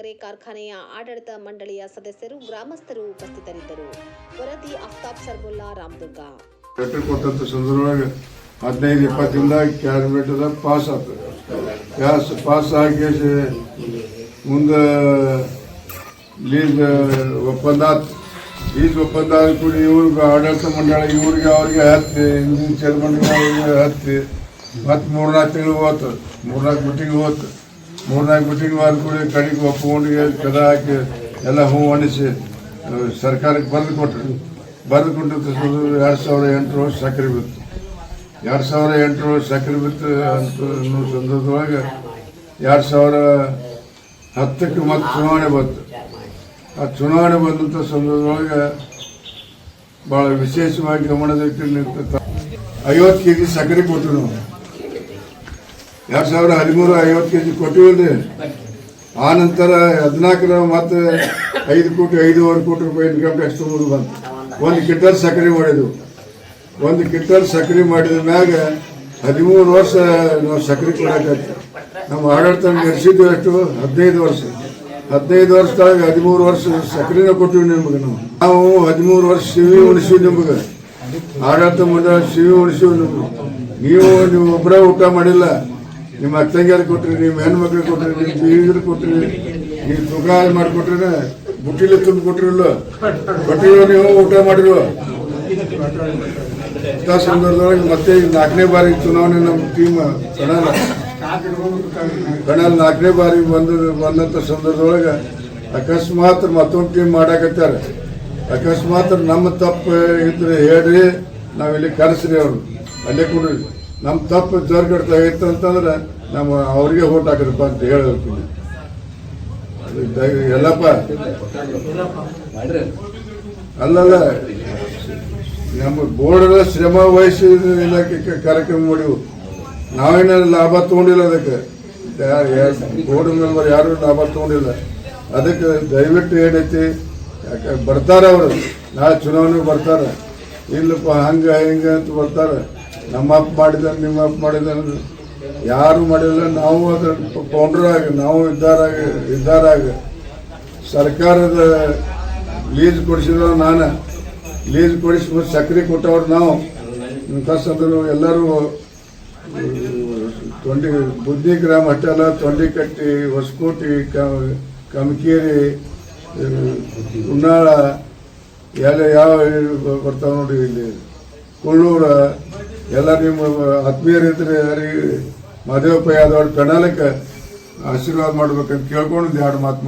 ಸಕ್ಕರೆ ಕಾರ್ಖಾನೆಯ ಆಡಳಿತ ಮಂಡಳಿಯ ಸದಸ್ಯರು ಗ್ರಾಮಸ್ಥರು ಉಪಸ್ಥಿತರಿದ್ದರು. ವರದಿ ಅಫ್ತಾಬ್ ಸರ್ಬುಲ್ಲಾ, ರಾಮದುರ್ಗ. 15-20 ದಿನದಾಗ ಕ್ಯಾಬಿನೆಟ್ ಪಾಸ್ ಆಗ್ತದೆ. ಪಾಸ್ ಆಗಿ ಮುಂದೆ ಲೀಸ್ ಒಪ್ಪಂದ ಲೀಸ್ ಒಪ್ಪಂದ ಕೂಡ ಇವ್ರಿಗೆ ಆಡಳಿತ ಮಂಡಳಿ ಇವ್ರಿಗೆ ಅವ್ರಿಗೆ ಹತ್ತಿ ಇಂಜಿನ್ ಚೇರ್ಮನ್ಗೆ ಅವ್ರಿಗೆ ಹತ್ತಿ ಮತ್ತು 3-4 ತಿಂಗಳು ಹೋಯ್ತು. 3-4 ಮೀಟಿಂಗ್ ಹೋಯ್ತು. 3-4 ಮೀಟಿಂಗ್ ಆದ ಕೂಡ ಕಡೆಗೆ ಒಪ್ಪಿಕೊಂಡು ಕದ ಹಾಕಿ ಎಲ್ಲ ಹೂ ಅಣಿಸಿ ಸರ್ಕಾರಕ್ಕೆ ಬರೆದು ಕೊಟ್ಟರು. 2008 ಸಕ್ಕರೆ ಬಿತ್ತು. 2008 ಸಕ್ಕರೆ ಬಿತ್ತು ಅಂತ ಸಂದರ್ಭದೊಳಗೆ 2010ಕ್ಕೆ ಮತ್ತೆ ಚುನಾವಣೆ ಬಂತು. ಆ ಚುನಾವಣೆ ಬಂದಂಥ ಸಂದರ್ಭದೊಳಗೆ ಭಾಳ ವಿಶೇಷವಾಗಿ ಗಮನದಕ್ಕೆ 50 kg ಸಕ್ಕರೆ ಕೊಟ್ಟು ನಾವು 2013 50 kg ಕೊಟ್ಟಿವಲ್ರಿ. ಆ ನಂತರ 14 ಮತ್ತೆ 5.5 ಕೋಟಿ ರೂಪಾಯಿ ಇನ್ಕಮ್ ಟ್ಯಾಕ್ಸ್ ತೊಗೊಂಡು ಬಂತು. 1 ಕ್ವಿಂಟಲ್ ಸಕ್ಕರೆ ಮಾಡಿದ್ವು. 1 ಕ್ವಿಂಟಲ್ ಸಕ್ಕರೆ ಮಾಡಿದ ಮ್ಯಾಗ 13 ವರ್ಷ ನಾವು ಸಕ್ಕರೆ ಕೊಡೋಕ್ಕಾಯ್ತು. ನಮ್ಮ ಆಡಳಿತ ನಡೆಸಿದ್ದು ಎಷ್ಟು 15 ವರ್ಷ. 15 ವರ್ಷದೊಳಗೆ 13 ವರ್ಷ ಸಕ್ಕರೆನ ಕೊಟ್ಟಿವಿ ನಿಮ್ಗೆ. ನಾವು 13 ವರ್ಷ ಸಿವಿ ಉಣಿಸಿವಿ ನಿಮ್ಗೆ. ಆಡಳಿತ ಮಂಡಳಿ ಸಿವಿ ಉಣಿಸಿವಿ ನಿಮ್ಗೆ. ನೀವು ಒಬ್ಬರೇ ಊಟ ಮಾಡಿಲ್ಲ. ನಿಮ್ಮ ಅಕ್ಕಂಗಿಯರು ಕೊಟ್ರಿ, ನಿಮ್ಮ ಹೆಣ್ಮಕ್ಳಿಗೆ ಕೊಟ್ರಿ, ನಿಮ್ಮ ಬೀಗರು ಕೊಟ್ರಿ, ನೀವು ತೂಕ ಮಾಡಿಕೊಟ್ರಿ, ಬುಟ್ಟಿಲಿ ತುಂಬ ಕೊಟ್ಟಿರಲ್ಲ ಕೊಟ್ಟಿರೋ ನೀವು ಊಟ ಮಾಡಿರುವ. ಇಂಥ ಸಂದರ್ಭದೊಳಗೆ ಮತ್ತೆ 4ನೇ ಬಾರಿ ಚುನಾವಣೆ ನಮ್ಮ ಟೀಮ್ ಕಣಲ್ 4ನೇ ಬಾರಿ ಬಂದಂಥ ಸಂದರ್ಭದೊಳಗೆ ಅಕಸ್ಮಾತ್ ಮತ್ತೊಂದು ಟೀಮ್ ಮಾಡಾಕತ್ತಾರೆ. ಅಕಸ್ಮಾತ್ ನಮ್ಮ ತಪ್ಪು ಇದ್ರೆ ಹೇಳ್ರಿ, ನಾವಿಲ್ಲಿ ಕರೆಸ್ರಿ ಅವರು ಅಲ್ಲೇ ಕೊಡ್ರಿ. ನಮ್ಮ ತಪ್ಪು ಜರ್ಗಡ್ತಾ ಇತ್ತು ಅಂತಂದ್ರೆ ನಮ್ಮ ಅವ್ರಿಗೆ ಓಟ್ ಹಾಕಿರಪ್ಪ ಅಂತ ಹೇಳ್ತೀನಿ. ಎಲ್ಲಪ್ಪ ಅಲ್ಲಲ್ಲ, ನಮ್ಮ ಬೋರ್ಡ್ ಶ್ರಮ ವಹಿಸಿ ಇಲಾಖೆ ಕಾರ್ಯಕ್ರಮ ಮಾಡಿವು. ನಾವೇನ ಲಾಭ ತಗೊಂಡಿಲ್ಲ. ಅದಕ್ಕೆ ಬೋರ್ಡ್ ಮೆಂಬರ್ ಯಾರು ಲಾಭ ತಗೊಂಡಿಲ್ಲ. ಅದಕ್ಕೆ ದಯವಿಟ್ಟು ಏನೈತಿ, ಯಾಕೆ ಬರ್ತಾರೆ ಅವರು ನಾಳೆ ಚುನಾವಣೆಗೆ ಬರ್ತಾರೆ. ಇಲ್ಲಪ್ಪ ಹಂಗೆ ಹಿಂಗೆ ಅಂತ ಬರ್ತಾರೆ. ನಮ್ಮ ಅಪ್ಪ ಮಾಡಿದ ನಿಮ್ಮ ಅಪ್ಪ ಮಾಡಿದ ಯಾರು ಮಾಡಿಲ್ಲ. ನಾವು ಅದ್ರ ಪೌಂಡ್ರಾಗ ನಾವು ಇದ್ದಾರಾಗ ಸರ್ಕಾರದ ಲೀಸ್ ಕೊಡಿಸಿದ್ರು. ನಾನು ಲೀಸ್ ಕೊಡಿಸಿ ಸಕ್ಕರೆ ಕೊಟ್ಟವ್ರು ನಾವು. ಇಂಥ ಸಂದರ್ಭ ಎಲ್ಲರೂ ಬುದ್ಧಿ ಗ್ರಾಮ ಅಷ್ಟೇ ಅಲ್ಲ, ತೊಂಡಿಕಟ್ಟಿ, ಹೊಸಕೋಟೆ, ಕಮಕೇರಿ, ಉನ್ನಾಳ ಎಲ್ಲ ಯಾವ ಬರ್ತಾವೆ ನೋಡಿ, ಇಲ್ಲಿ ಕೊಳ್ಳೂರ ಎಲ್ಲ ನಿಮ್ಮ ಆತ್ಮೀಯರಿದ್ರೆ ಯಾರಿಗೆ ಮದುವೆ ಯಾದವ್ ಪ್ರಣಾಳಿಕೆ ಆಶೀರ್ವಾದ ಮಾಡ್ಬೇಕಂತ ಕೇಳ್ಕೊಂಡು 2 ಮಾತು